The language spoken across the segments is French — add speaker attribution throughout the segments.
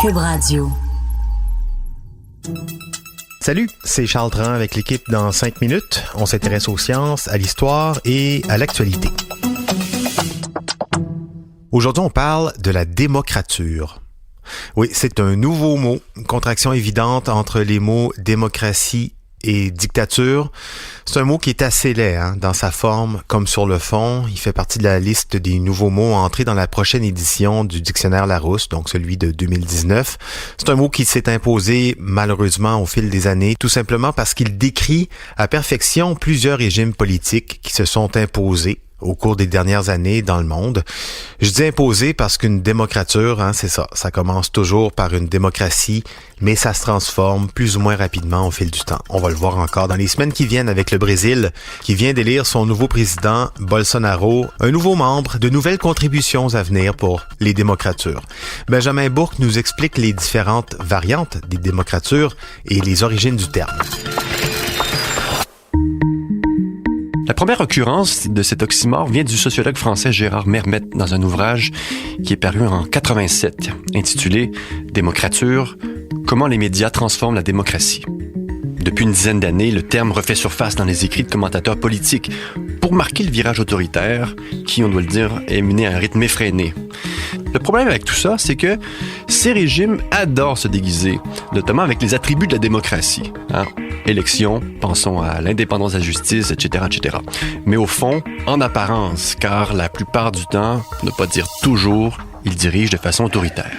Speaker 1: Cube Radio.
Speaker 2: Salut, c'est Charles Dran avec l'équipe dans 5 minutes. On s'intéresse aux sciences, à l'histoire et à l'actualité. Aujourd'hui, on parle de la démocrature. Oui, c'est un nouveau mot, une contraction évidente entre les mots démocratie et dictature. C'est un mot qui est assez laid dans sa forme comme sur le fond. Il fait partie de la liste des nouveaux mots entrés dans la prochaine édition du dictionnaire Larousse, donc celui de 2019. C'est un mot qui s'est imposé malheureusement au fil des années, tout simplement parce qu'il décrit à perfection plusieurs régimes politiques qui se sont imposés au cours des dernières années dans le monde. Je dis imposé parce qu'une démocrature, c'est ça. Ça commence toujours par une démocratie, mais ça se transforme plus ou moins rapidement au fil du temps. On va le voir encore dans les semaines qui viennent avec le Brésil, qui vient d'élire son nouveau président, Bolsonaro, un nouveau membre, de nouvelles contributions à venir pour les démocratures. Benjamin Bourque nous explique les différentes variantes des démocratures et les origines du terme.
Speaker 3: La première occurrence de cet oxymore vient du sociologue français Gérard Mermet dans un ouvrage qui est paru en 87, intitulé « Démocrature, comment les médias transforment la démocratie ». Depuis une dizaine d'années, le terme refait surface dans les écrits de commentateurs politiques pour marquer le virage autoritaire qui, on doit le dire, est mené à un rythme effréné. Le problème avec tout ça, c'est que ces régimes adorent se déguiser, notamment avec les attributs de la démocratie. Élections, pensons à l'indépendance de la justice, etc., etc. Mais au fond, en apparence, car la plupart du temps, ne pas dire toujours, ils dirigent de façon autoritaire.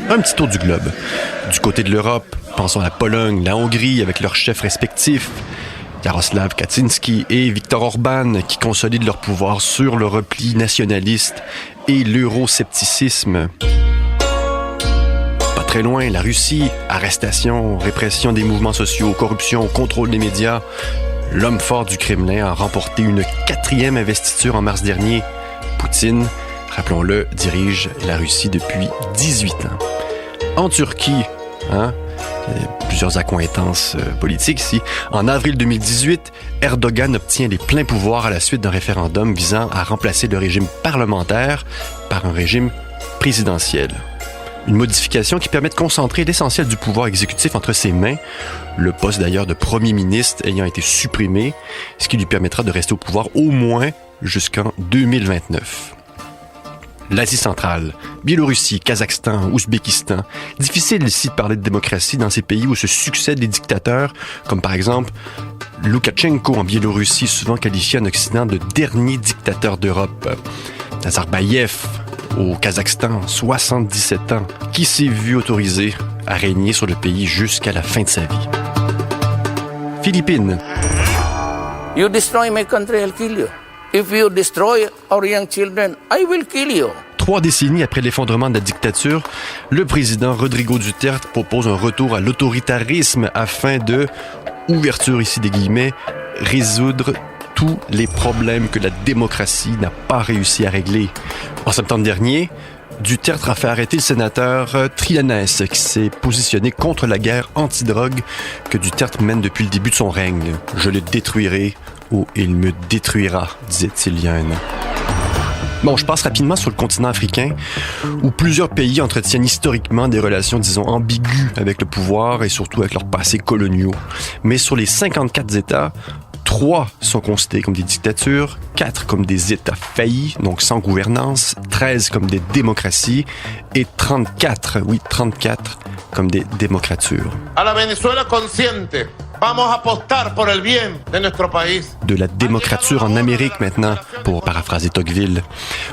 Speaker 3: Un petit tour du globe. Du côté de l'Europe, pensons à la Pologne, la Hongrie, avec leurs chefs respectifs, Jaroslaw Kaczynski et Viktor Orban, qui consolident leur pouvoir sur le repli nationaliste et l'euroscepticisme. Pas très loin, la Russie, arrestation, répression des mouvements sociaux, corruption, contrôle des médias. L'homme fort du Kremlin a remporté une 4e investiture en mars dernier. Poutine, rappelons-le, dirige la Russie depuis 18 ans. En Turquie, plusieurs accointances politiques ici. En avril 2018, Erdogan obtient les pleins pouvoirs à la suite d'un référendum visant à remplacer le régime parlementaire par un régime présidentiel. Une modification qui permet de concentrer l'essentiel du pouvoir exécutif entre ses mains, le poste d'ailleurs de premier ministre ayant été supprimé, ce qui lui permettra de rester au pouvoir au moins jusqu'en 2029. L'Asie centrale, Biélorussie, Kazakhstan, Ouzbékistan. Difficile ici de parler de démocratie dans ces pays où se succèdent des dictateurs, comme par exemple Loukachenko en Biélorussie, souvent qualifié en Occident de dernier dictateur d'Europe. Nazarbayev au Kazakhstan, 77 ans, qui s'est vu autorisé à régner sur le pays jusqu'à la fin de sa vie. Philippines.
Speaker 4: You destroy my country, I'll kill you. If you destroy our young children, I will kill you.
Speaker 3: 3 décennies après l'effondrement de la dictature, le président Rodrigo Duterte propose un retour à l'autoritarisme afin de, ouverture ici des guillemets, résoudre tous les problèmes que la démocratie n'a pas réussi à régler. En septembre dernier, Duterte a fait arrêter le sénateur Trillanes qui s'est positionné contre la guerre anti-drogue que Duterte mène depuis le début de son règne. « Je le détruirai ou il me détruira », disait-il il y a un an. Bon, je passe rapidement sur le continent africain, où plusieurs pays entretiennent historiquement des relations, disons, ambiguës avec le pouvoir et surtout avec leurs passés coloniaux. Mais sur les 54 États, 3 sont considérés comme des dictatures, 4 comme des États faillis, donc sans gouvernance, 13 comme des démocraties et 34 comme des démocratures.
Speaker 5: A la Venezuela consciente. Vamos a apostar por el bien de nuestro país.
Speaker 3: De la démocrature en Amérique maintenant, pour paraphraser Tocqueville.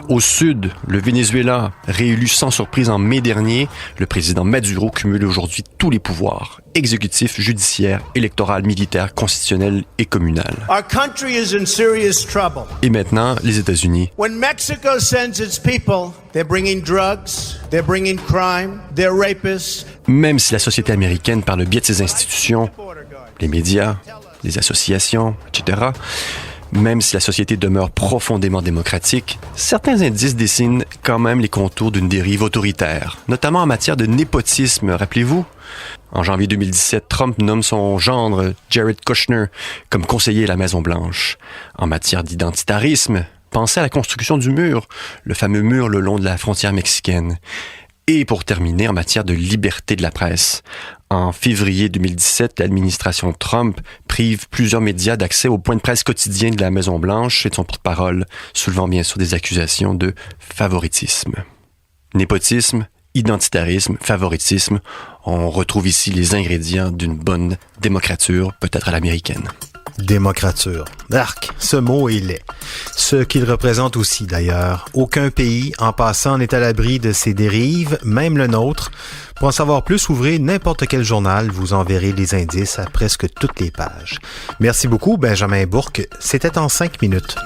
Speaker 3: Au sud, le Venezuela, réélu sans surprise en mai dernier, le président Maduro cumule aujourd'hui tous les pouvoirs, exécutif, judiciaire, électoral, militaire, constitutionnel et communal.
Speaker 6: Our country is in serious trouble.
Speaker 3: Et maintenant, les États-Unis.
Speaker 6: When Mexico sends its people, they're bringing drugs, they're bringing crime, they're rapists.
Speaker 3: Même si la société américaine, par le biais de ses institutions, les médias, les associations, etc., même si la société demeure profondément démocratique, certains indices dessinent quand même les contours d'une dérive autoritaire, notamment en matière de népotisme, rappelez-vous. En janvier 2017, Trump nomme son gendre, Jared Kushner, comme conseiller à la Maison-Blanche. En matière d'identitarisme, pensez à la construction du mur, le fameux mur le long de la frontière mexicaine. Et pour terminer, en matière de liberté de la presse, en février 2017, l'administration Trump prive plusieurs médias d'accès au point de presse quotidien de la Maison-Blanche et de son porte-parole, soulevant bien sûr des accusations de favoritisme. Népotisme, identitarisme, favoritisme, on retrouve ici les ingrédients d'une bonne démocrature, peut-être à l'américaine.
Speaker 2: Démocrature. Arc, ce mot est laid. Ce qu'il représente aussi, d'ailleurs. Aucun pays, en passant, n'est à l'abri de ces dérives, même le nôtre. Pour en savoir plus, ouvrez n'importe quel journal, vous en verrez les indices à presque toutes les pages. Merci beaucoup, Benjamin Bourque. C'était en 5 minutes.